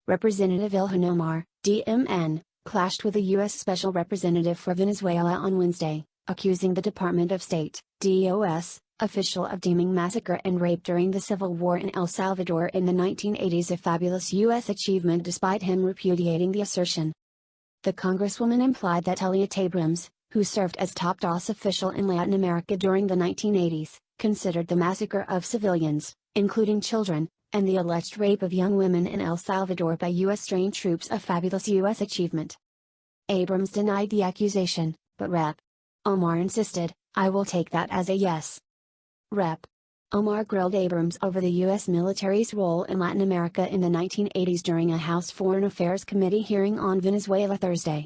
Representative Ilhan Omar, DMN, clashed with the U.S. Special Representative for Venezuela on Wednesday, accusing the Department of State, DOS, official of deeming massacre and rape during the civil war in El Salvador in the 1980s a fabulous U.S. achievement despite him repudiating the assertion. The Congresswoman implied that Elliot Abrams, who served as top DOS official in Latin America during the 1980s, considered the massacre of civilians, including children, and the alleged rape of young women in El Salvador by U.S.-trained troops a fabulous U.S. achievement. Abrams denied the accusation, but Rep. Omar insisted, "I will take that as a yes." Rep. Omar grilled Abrams over the U.S. military's role in Latin America in the 1980s during a House Foreign Affairs Committee hearing on Venezuela Thursday.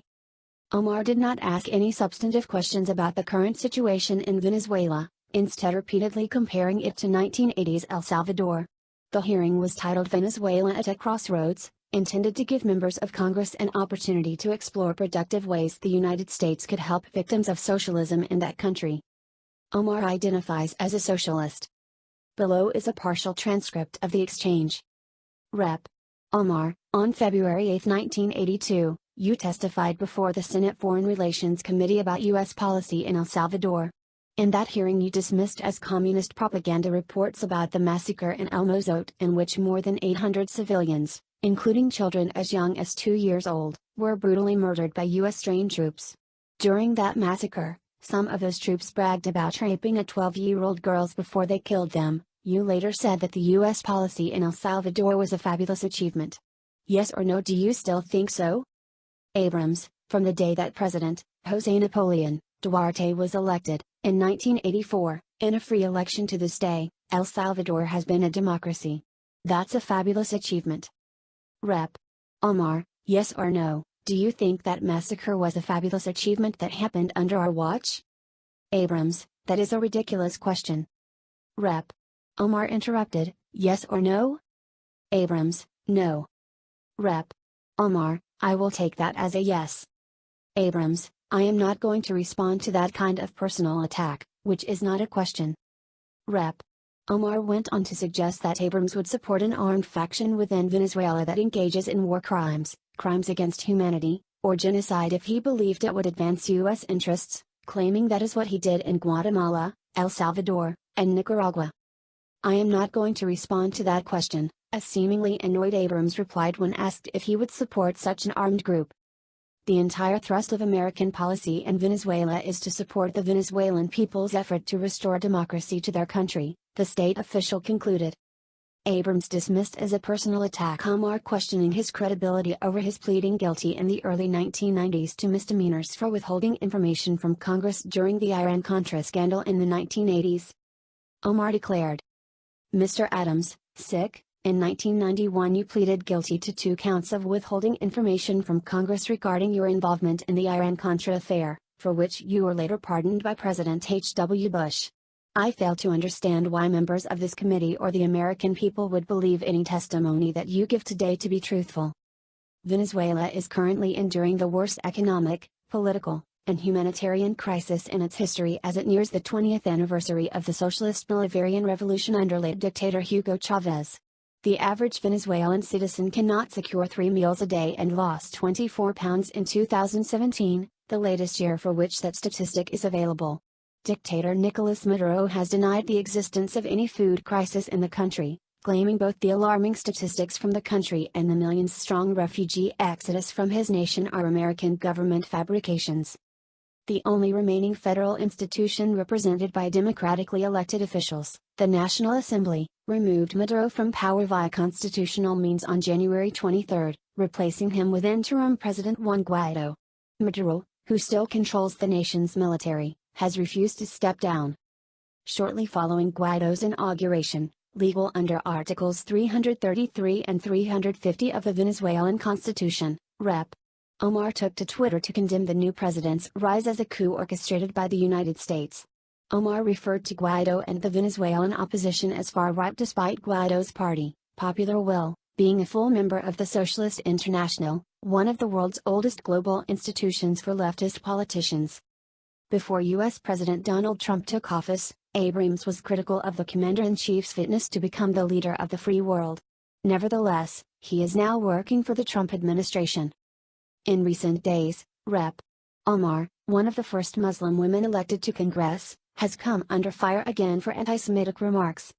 Omar did not ask any substantive questions about the current situation in Venezuela, instead repeatedly comparing it to 1980s El Salvador. The hearing was titled Venezuela at a Crossroads, intended to give members of Congress an opportunity to explore productive ways the United States could help victims of socialism in that country. Omar identifies as a socialist. Below is a partial transcript of the exchange. Rep. Omar, on February 8, 1982, you testified before the Senate Foreign Relations Committee about U.S. policy in El Salvador. In that hearing you dismissed as communist propaganda reports about the massacre in El Mozote in which more than 800 civilians, including children as young as 2 years old, were brutally murdered by U.S.-trained troops. During that massacre, some of those troops bragged about raping a 12-year-old girls before they killed them. You later said that the U.S. policy in El Salvador was a fabulous achievement. Yes or no, do you still think so? Abrams, from the day that President José Napoleon Duarte was elected, in 1984, in a free election to this day, El Salvador has been a democracy. That's a fabulous achievement. Rep. Omar, yes or no, do you think that massacre was a fabulous achievement that happened under our watch? Abrams, that is a ridiculous question. Rep. Omar interrupted, yes or no? Abrams, no. Rep. Omar, I will take that as a yes. Abrams, I am not going to respond to that kind of personal attack, which is not a question. Rep. Omar went on to suggest that Abrams would support an armed faction within Venezuela that engages in war crimes, crimes against humanity, or genocide if he believed it would advance U.S. interests, claiming that is what he did in Guatemala, El Salvador, and Nicaragua. I am not going to respond to that question, a seemingly annoyed Abrams replied when asked if he would support such an armed group. The entire thrust of American policy in Venezuela is to support the Venezuelan people's effort to restore democracy to their country, the state official concluded. Abrams dismissed as a personal attack Omar questioning his credibility over his pleading guilty in the early 1990s to misdemeanors for withholding information from Congress during the Iran-Contra scandal in the 1980s. Omar declared, Mr. Adams, sick. In 1991 you pleaded guilty to 2 counts of withholding information from Congress regarding your involvement in the Iran-Contra affair, for which you were later pardoned by President H.W. Bush. I fail to understand why members of this committee or the American people would believe any testimony that you give today to be truthful. Venezuela is currently enduring the worst economic, political, and humanitarian crisis in its history as it nears the 20th anniversary of the socialist Bolivarian revolution under late dictator Hugo Chavez. The average Venezuelan citizen cannot secure 3 meals a day and lost 24 pounds in 2017, the latest year for which that statistic is available. Dictator Nicolas Maduro has denied the existence of any food crisis in the country, claiming both the alarming statistics from the country and the millions-strong refugee exodus from his nation are American government fabrications. The only remaining federal institution represented by democratically elected officials, the National Assembly, removed Maduro from power via constitutional means on January 23, replacing him with interim President Juan Guaido. Maduro, who still controls the nation's military, has refused to step down. Shortly following Guaido's inauguration, legal under Articles 333 and 350 of the Venezuelan Constitution, Rep. Omar took to Twitter to condemn the new president's rise as a coup orchestrated by the United States. Omar referred to Guaido and the Venezuelan opposition as far-right despite Guaido's party, Popular Will, being a full member of the Socialist International, one of the world's oldest global institutions for leftist politicians. Before U.S. President Donald Trump took office, Abrams was critical of the commander-in-chief's fitness to become the leader of the free world. Nevertheless, He is now working for the Trump administration. In recent days, Rep. Omar, one of the first Muslim women elected to Congress, has come under fire again for anti-Semitic remarks.